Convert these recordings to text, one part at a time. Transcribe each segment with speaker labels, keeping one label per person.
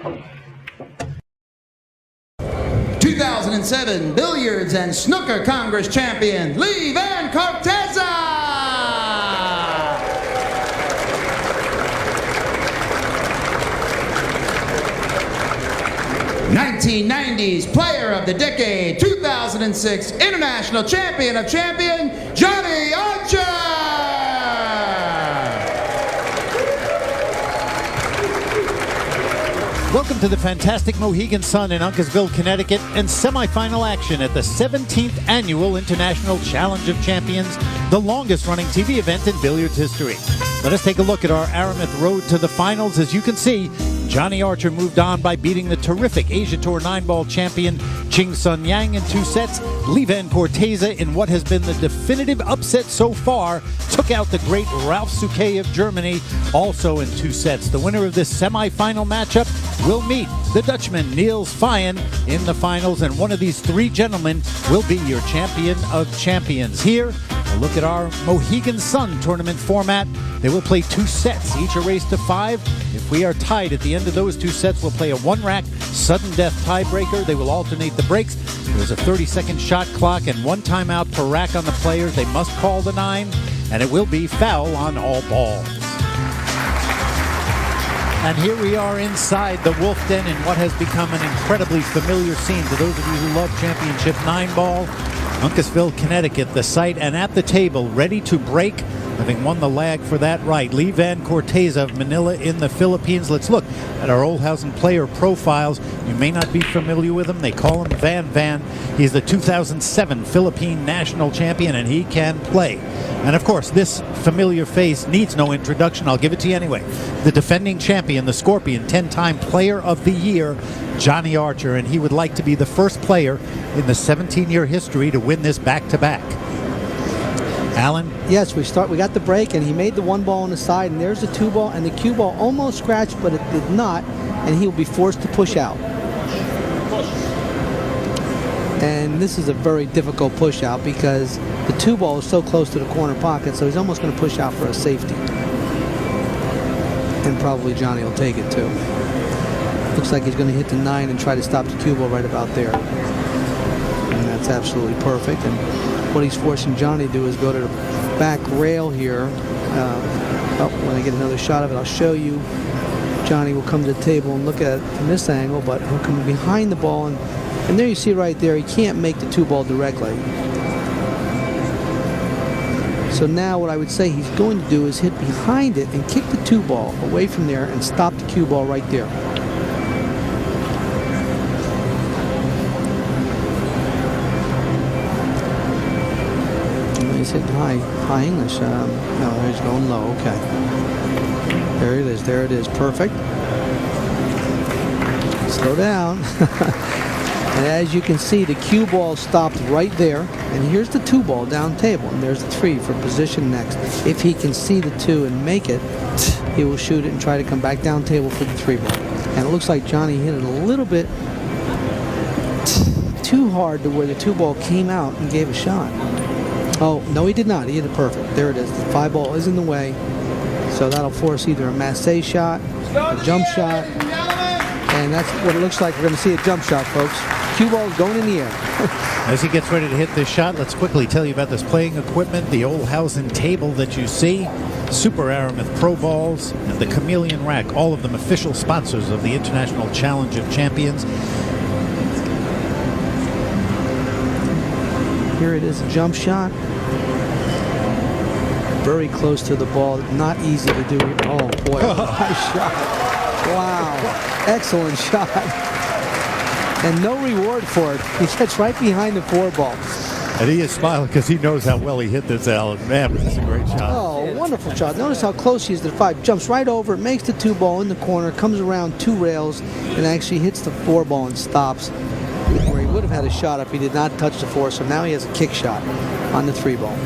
Speaker 1: 2007 Billiards and Snooker Congress champion, Lee Van Corteza. 1990s Player of the Decade, 2006 International Champion of Champion, Johnny Archer.
Speaker 2: Welcome to the fantastic Mohegan Sun in Uncasville, Connecticut, and semifinal action at the 17th Annual International Challenge of Champions, the longest-running TV event in billiards history. Let us take a look at our Aramith road to the finals. As you can see, Johnny Archer moved on by beating the terrific Asia Tour 9-ball champion Ching Sun Yang in 2 sets. Lee Van Corteza, in what has been the definitive upset so far, took out the great Ralph Souquet of Germany, also in 2 sets. The winner of this semifinal matchup will meet the Dutchman Niels Feyen in the finals, and one of these 3 gentlemen will be your champion of champions. Here, a look at our Mohegan Sun tournament format. They will play 2 sets, each a race to 5. If we are tied at the end of those 2 sets, we'll play a 1-rack sudden death tiebreaker. They will alternate the breaks. There's a 30-second shot clock and 1 timeout per rack on the players. They must call the 9, and it will be foul on all balls. And here we are inside the Wolf Den in what has become an incredibly familiar scene to those of you who love championship 9-ball. Uncasville, Connecticut, the site, and at the table, ready to break, having won the lag for that right, Lee Van Corteza of Manila in the Philippines. Let's look at our Oldhausen player profiles. You may not be familiar with him. They call him Van Van. He's the 2007 Philippine national champion, and he can play. And of course, this familiar face needs no introduction. I'll give it to you anyway. The defending champion, the Scorpion, 10-time player of the year, Johnny Archer, and he would like to be the first player in the 17-year history to win this back-to-back. Alan?
Speaker 3: Yes, we got the break, and he made the 1 ball on the side, and there's the 2 ball, and the cue ball almost scratched, but it did not, and he will be forced to push out. And this is a very difficult push out because the 2 ball is so close to the corner pocket, so he's almost going to push out for a safety. And probably Johnny will take it too. Looks like he's going to hit the 9 and try to stop the cue ball right about there. And that's absolutely perfect. And what he's forcing Johnny to do is go to the back rail here. When I get another shot of it, I'll show you. Johnny will come to the table and look at it from this angle, but he'll come behind the ball, and there you see right there, he can't make the 2 ball directly. So now what I would say he's going to do is hit behind it and kick the 2 ball away from there and stop the cue ball right there. He's hitting high English. No, he's going low. Okay. There it is. Perfect. Slow down. And as you can see, the cue ball stopped right there. And here's the 2 ball down table. And there's the 3 for position next. If he can see the 2 and make it, he will shoot it and try to come back down table for the 3 ball. And it looks like Johnny hit it a little bit too hard to where the 2 ball came out and gave a shot. Oh, no, he did not. He hit it perfect. There it is. The 5 ball is in the way. So that'll force either a massé shot, a jump shot, and that's what it looks like. We're going to see a jump shot, folks. Cue ball going in the air.
Speaker 2: As he gets ready to hit this shot, let's quickly tell you about this playing equipment, the Oldhausen table that you see, Super Aramith Pro Balls, and the Chameleon Rack, all of them official sponsors of the International Challenge of Champions.
Speaker 3: Here it is, a jump shot. Very close to the ball. Not easy to do. Oh, boy. Nice shot. Wow. Excellent shot. And no reward for it. He gets right behind the 4 ball.
Speaker 2: And he is smiling because he knows how well he hit this, Alan. Man, this is a great shot.
Speaker 3: Oh, wonderful shot. Notice how close he is to the 5. Jumps right over, makes the 2 ball in the corner, comes around 2 rails, and actually hits the 4 ball and stops. Where he would have had a shot up, he did not touch the 4, so now he has a kick shot on the 3 ball.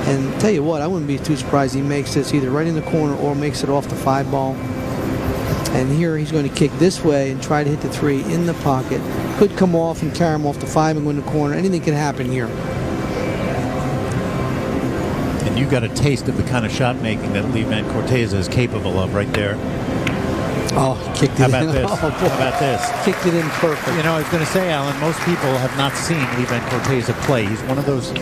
Speaker 3: And tell you what, I wouldn't be too surprised he makes this either right in the corner or makes it off the 5 ball. And here he's going to kick this way and try to hit the 3 in the pocket. Could come off and carry him off the 5 and go in the corner. Anything can happen here.
Speaker 2: And you got a taste of the kind of shot making that Lee Van Corteza is capable of right there.
Speaker 3: Oh, he kicked it
Speaker 2: How about
Speaker 3: in.
Speaker 2: this?
Speaker 3: Oh, boy.
Speaker 2: How about this?
Speaker 3: Kicked it in perfect.
Speaker 2: You know, I was going to say, Alan, most people have not seen Livan Corteza play. He's one of those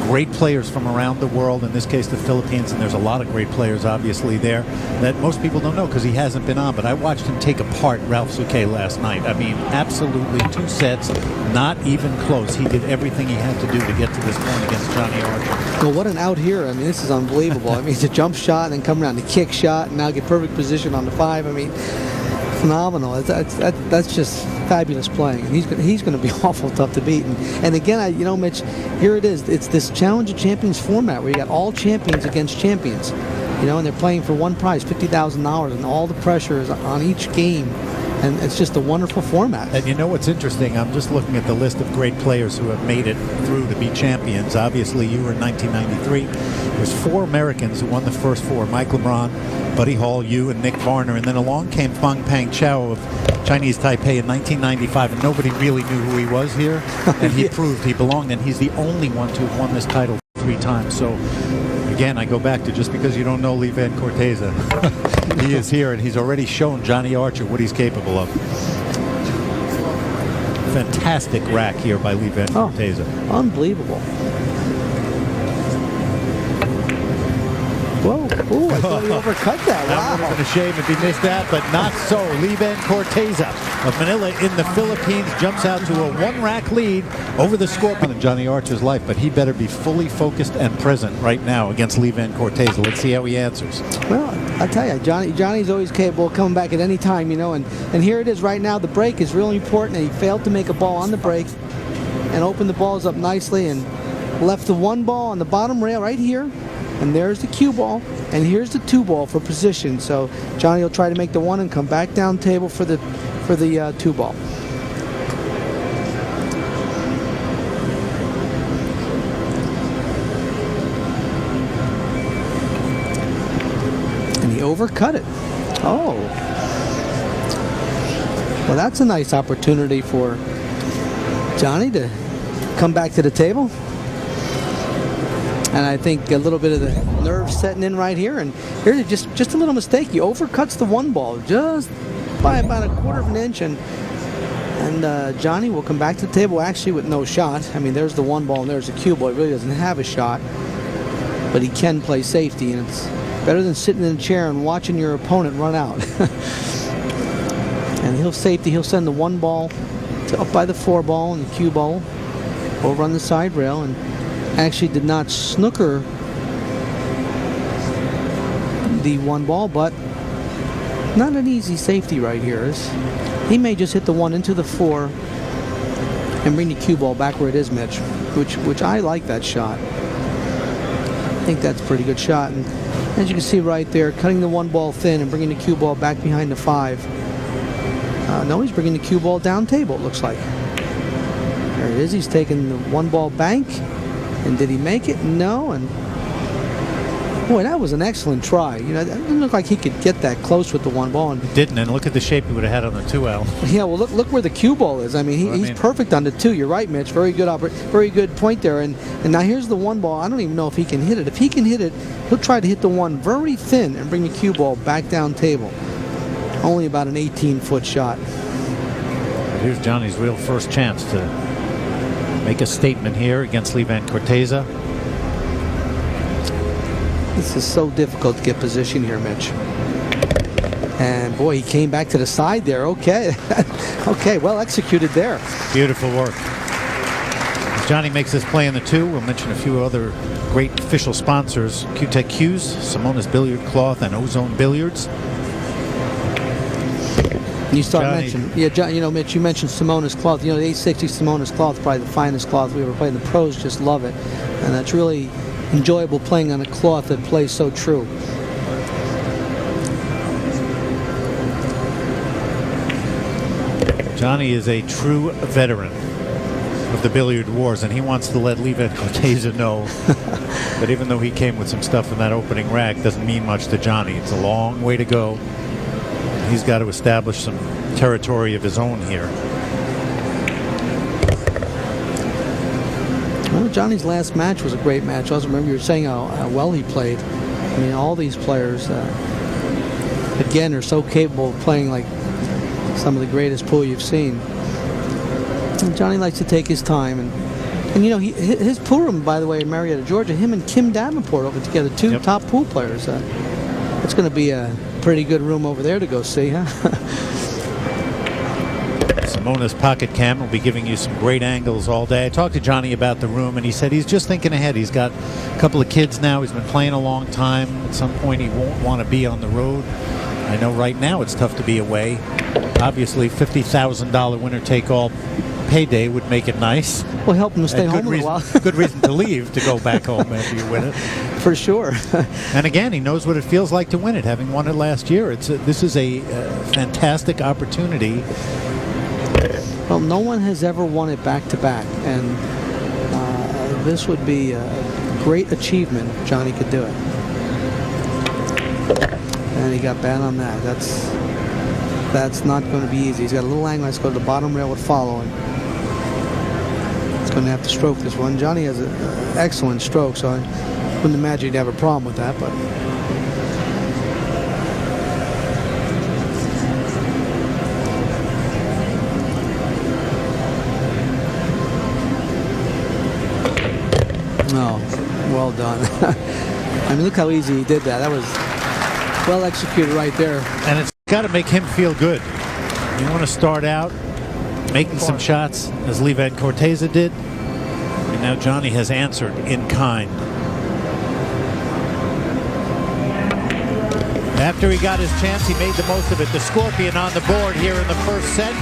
Speaker 2: great players from around the world, in this case the Philippines, and there's a lot of great players obviously there that most people don't know because he hasn't been on. But I watched him take apart Ralph Souquet last night. I mean, absolutely 2 sets, not even close. He did everything he had to do to get to this point against Johnny Archer.
Speaker 3: Well, what an out here. I mean, this is unbelievable. I mean, it's a jump shot and then come around the kick shot and now get perfect position on the 5. I mean, phenomenal. That's just fabulous playing. And he's going to be awful tough to beat. And again, you know, Mitch, here it is. It's this Challenge of Champions format where you got all champions against champions. You know, and they're playing for one prize, $50,000, and all the pressure is on each game. And it's just a wonderful format.
Speaker 2: And you know what's interesting? I'm just looking at the list of great players who have made it through to be champions. Obviously, you were in 1993. There's 4 Americans who won the first 4. Mike LeBron, Buddy Hall, you, and Nick Varner. And then along came Feng Pang Chao of Chinese Taipei in 1995. And nobody really knew who he was here. And he proved he belonged. And he's the only one to have won this title 3 times. So, again, I go back to just because you don't know Livan Corteza. He is here, and he's already shown Johnny Archer what he's capable of. Fantastic rack here by Livan Corteza.
Speaker 3: Unbelievable. Whoa. Ooh, I thought he overcut that.
Speaker 2: That would have been a shame if he missed that, but not so. Livan Corteza of Manila in the Philippines jumps out to a 1-rack lead over the Scorpion in Johnny Archer's life, but he better be fully focused and present right now against Livan Corteza. Let's see how he answers.
Speaker 3: Well, I'll tell you, Johnny's always capable of coming back at any time, you know, and here it is right now. The break is really important, and he failed to make a ball on the break and opened the balls up nicely and left the 1 ball on the bottom rail right here. And there's the cue ball, and here's the 2 ball for position. So Johnny will try to make the 1 and come back down table for the 2 ball. And he overcut it. Oh. Well, that's a nice opportunity for Johnny to come back to the table. And I think a little bit of the nerve setting in right here. And here's just a little mistake. He overcuts the 1 ball just by about 1/4 of an inch. And Johnny will come back to the table actually with no shot. I mean, there's the 1 ball and there's the cue ball. He really doesn't have a shot. But he can play safety. And it's better than sitting in a chair and watching your opponent run out. And he'll send the 1 ball to up by the 4 ball and the cue ball over on the side rail. And actually did not snooker the 1 ball, but not an easy safety right here. He may just hit the 1 into the 4 and bring the cue ball back where it is, Mitch, which I like that shot. I think that's a pretty good shot. And as you can see right there, cutting the 1 ball thin and bringing the cue ball back behind the 5. No, he's bringing the cue ball down table, it looks like. There it is. He's taking the 1 ball bank. And did he make it? No. And boy, that was an excellent try. You know, it didn't look like he could get that close with the 1 ball. And
Speaker 2: didn't, and look at the shape he would have had on the 2L.
Speaker 3: Yeah, well, look where the cue ball is. I mean, he's perfect on the 2. You're right, Mitch. Very good point there. And now here's the 1 ball. I don't even know if he can hit it. If he can hit it, he'll try to hit the 1 very thin and bring the cue ball back down table. Only about an 18-foot shot.
Speaker 2: But here's Johnny's real first chance to make a statement here against Livan Corteza.
Speaker 3: This is so difficult to get position here, Mitch. And boy, he came back to the side there. Okay. Okay, well executed there.
Speaker 2: Beautiful work. As Johnny makes this play in the 2, we'll mention a few other great official sponsors. Q-Tech Cues, Simonis Billiard Cloth, and Ozone Billiards.
Speaker 3: You start mentioning, yeah, John, you know, Mitch, you mentioned Simonis cloth. You know, the 860 Simonis cloth, probably the finest cloth we ever played. The pros just love it, and that's really enjoyable playing on a cloth that plays so true.
Speaker 2: Johnny is a true veteran of the billiard wars, and he wants to let Livan Corteza know that even though he came with some stuff in that opening rack, doesn't mean much to Johnny. It's a long way to go. He's got to establish some territory of his own here.
Speaker 3: Well, Johnny's last match was a great match. I also remember you were saying how well he played. I mean, all these players again, are so capable of playing like some of the greatest pool you've seen. And Johnny likes to take his time, and you know, his pool room, by the way, in Marietta, Georgia, him and Kim Davenport over together, two top pool players. It's going to be a pretty good room over there to go see, huh?
Speaker 2: Simona's pocket cam will be giving you some great angles all day. I talked to Johnny about the room, and he said he's just thinking ahead. He's got a couple of kids now. He's been playing a long time. At some point, he won't want to be on the road. I know right now it's tough to be away. Obviously, $50,000 winner-take-all payday would make it nice.
Speaker 3: Will help him to stay home a while.
Speaker 2: Good reason to leave, to go back home after you win it.
Speaker 3: For sure.
Speaker 2: And again, he knows what it feels like to win it, having won it last year. This is a fantastic opportunity.
Speaker 3: Well, no one has ever won it back-to-back, and this would be a great achievement if Johnny could do it. And he got bad on that. That's not going to be easy. He's got a little angle. Let's go to the bottom rail with follow. And he's going to have to stroke this one. Johnny has an excellent stroke, so I wouldn't imagine he'd have a problem with that. But no, well done. I mean, look how easy he did that. That was well executed right there.
Speaker 2: And it's got to make him feel good. You want to start out making some shots as Levan Corteza did, and now Johnny has answered in kind. After he got his chance, he made the most of it. The Scorpion on the board here in the first set.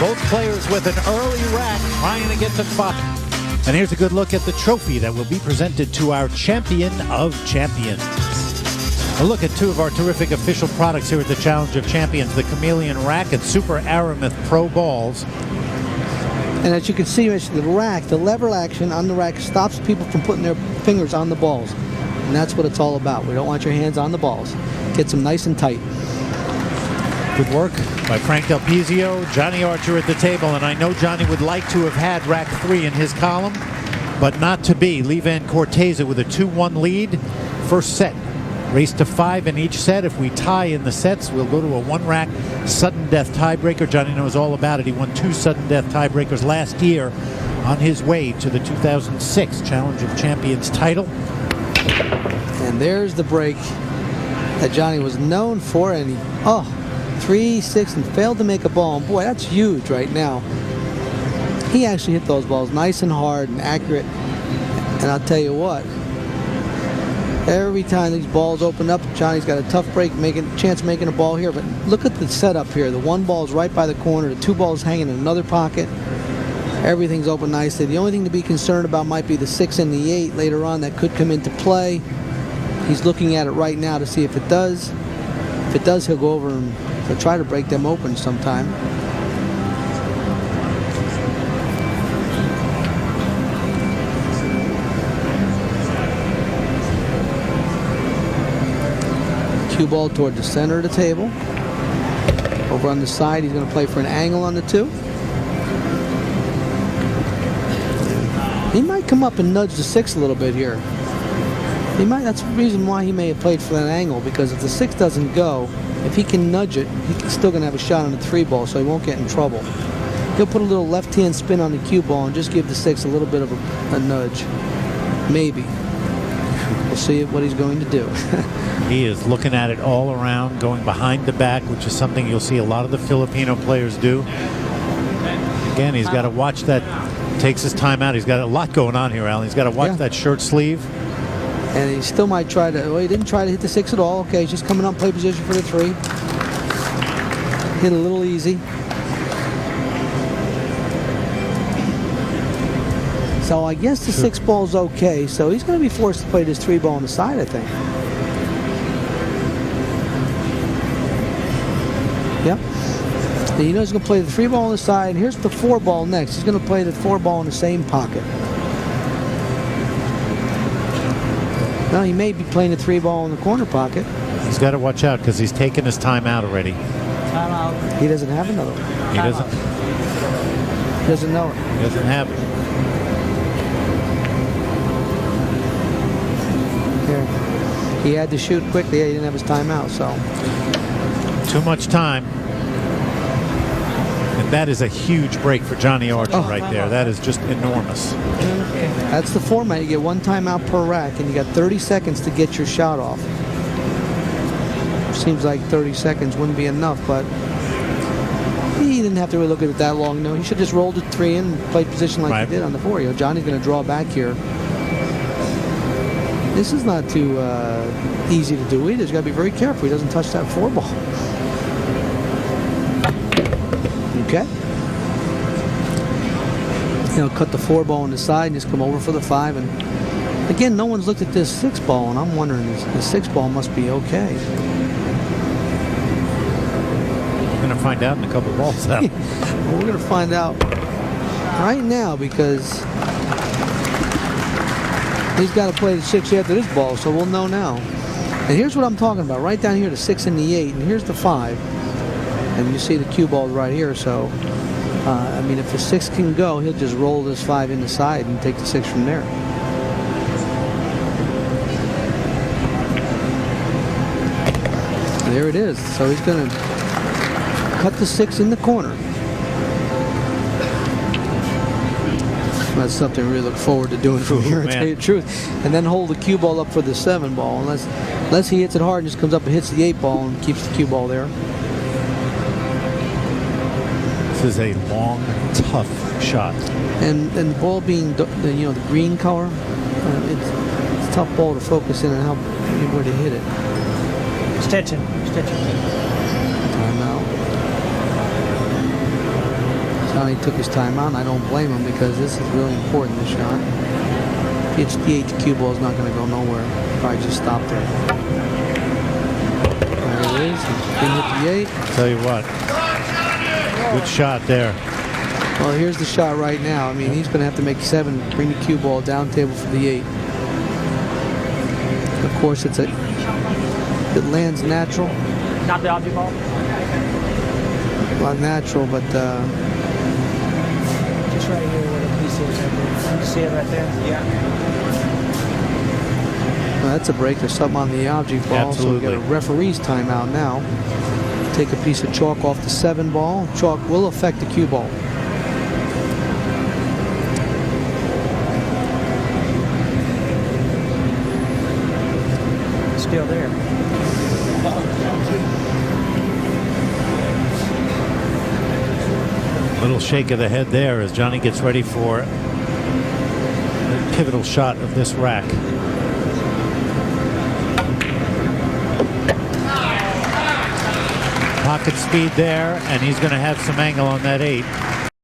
Speaker 2: Both players with an early rack trying to get to 5. And here's a good look at the trophy that will be presented to our champion of champions. A look at two of our terrific official products here at the Challenge of Champions, the Chameleon Rack and Super Aramith Pro Balls.
Speaker 3: And as you can see, the rack, the lever action on the rack stops people from putting their fingers on the balls. And that's what it's all about. We don't want your hands on the balls. Gets them nice and tight.
Speaker 2: Good work by Frank Del Pizio, Johnny Archer at the table, and I know Johnny would like to have had rack 3 in his column, but not to be. Levan Corteza with a 2-1 lead. First set. Race to 5 in each set. If we tie in the sets, we'll go to a 1-rack sudden death tiebreaker. Johnny knows all about it. He won 2 sudden death tiebreakers last year on his way to the 2006 Challenge of Champions title.
Speaker 3: And there's the break that Johnny was known for, and he, 3-6 and failed to make a ball. And boy, that's huge right now. He actually hit those balls nice and hard and accurate. And I'll tell you what, every time these balls open up, Johnny's got a tough break, chance making a ball here. But look at the setup here. The 1 ball is right by the corner. The 2 balls hanging in another pocket. Everything's open nicely. The only thing to be concerned about might be the 6 and the 8 later on that could come into play. He's looking at it right now to see if it does. If it does, he'll go over and he'll try to break them open sometime. Cue ball toward the center of the table. Over on the side, he's going to play for an angle on the 2. He might come up and nudge the 6 a little bit here. He might. That's the reason why he may have played for that angle, because if the 6 doesn't go, if he can nudge it, he's still going to have a shot on the 3 ball, so he won't get in trouble. He'll put a little left-hand spin on the cue ball and just give the 6 a little bit of a nudge. Maybe. We'll see what he's going to do.
Speaker 2: He is looking at it all around, going behind the back, which is something you'll see a lot of the Filipino players do. Again, he's got to watch that. Takes his time out. He's got a lot going on here, Alan. He's got to watch that shirt sleeve.
Speaker 3: And he still might try to, well, he didn't try to hit the 6 at all. Okay, he's just coming up, play position for the 3. Hit a little easy. So I guess the 6 ball's okay. So he's going to be forced to play this 3 ball on the side, I think. Yep. And he knows he's going to play the 3 ball on the side. And here's the 4 ball next. He's going to play the 4 ball in the same pocket. Now he may be playing the 3 ball in the corner pocket.
Speaker 2: He's got to watch out because he's taken his time out already.
Speaker 3: Time out. He doesn't have another one.
Speaker 2: He doesn't.
Speaker 3: He doesn't know it.
Speaker 2: He doesn't have it.
Speaker 3: Here. He had to shoot quickly. He didn't have his timeout, so.
Speaker 2: Too much time. And that is a huge break for Johnny Archer right there. That is just enormous.
Speaker 3: That's the format. You get 1 timeout per rack, and you got 30 seconds to get your shot off. Seems like 30 seconds wouldn't be enough, but he didn't have to really look at it that long. No, he should just roll to 3 and play position like he did on the 4. You know, Johnny's going to draw back here. This is not too easy to do either. He's got to be very careful he doesn't touch that 4 ball. Okay. You know, cut the 4 ball on the side and just come over for the 5. And again, no one's looked at this 6 ball, and I'm wondering the 6 ball must be okay.
Speaker 2: We're going to find out in a couple balls out.
Speaker 3: Well, we're going to find out right now because he's got to play the 6 after this ball, so we'll know now. And here's what I'm talking about. Right down here, the 6 and the 8, and here's the 5. And you see the cue ball right here, so I mean, if the 6 can go, he'll just roll this 5 in the side and take the 6 from there. There it is. So he's going to cut the 6 in the corner. That's something we really look forward to doing from here, to tell you the truth. And then hold the cue ball up for the 7 ball, unless he hits it hard and just comes up and hits the 8 ball and keeps the cue ball there.
Speaker 2: This is a long, tough shot.
Speaker 3: And the ball being the green color, it's a tough ball to focus in and where to hit it.
Speaker 4: Stitching.
Speaker 3: Timeout. Johnny took his timeout, and I don't blame him because this is really important, this shot. If he hits the 8, the cue ball is not going to go nowhere. Probably just stop there. There it is. He didn't hit the 8.
Speaker 2: Tell you what. Good shot there.
Speaker 3: Well, here's the shot right now. I mean, he's going to have to make 7, bring the cue ball down table for the 8. Of course, it lands natural.
Speaker 4: Not the object ball?
Speaker 3: Not natural, but...
Speaker 4: Just right here where the piece is. You see it right there? Yeah.
Speaker 3: Well, that's a break. There's something on the object ball.
Speaker 2: Absolutely.
Speaker 3: So we got a referee's timeout now. Take a piece of chalk off the 7 ball. Chalk will affect the cue ball.
Speaker 4: Still there.
Speaker 2: Little shake of the head there as Johnny gets ready for the pivotal shot of this rack. Pocket speed there, and he's going to have some angle on that 8.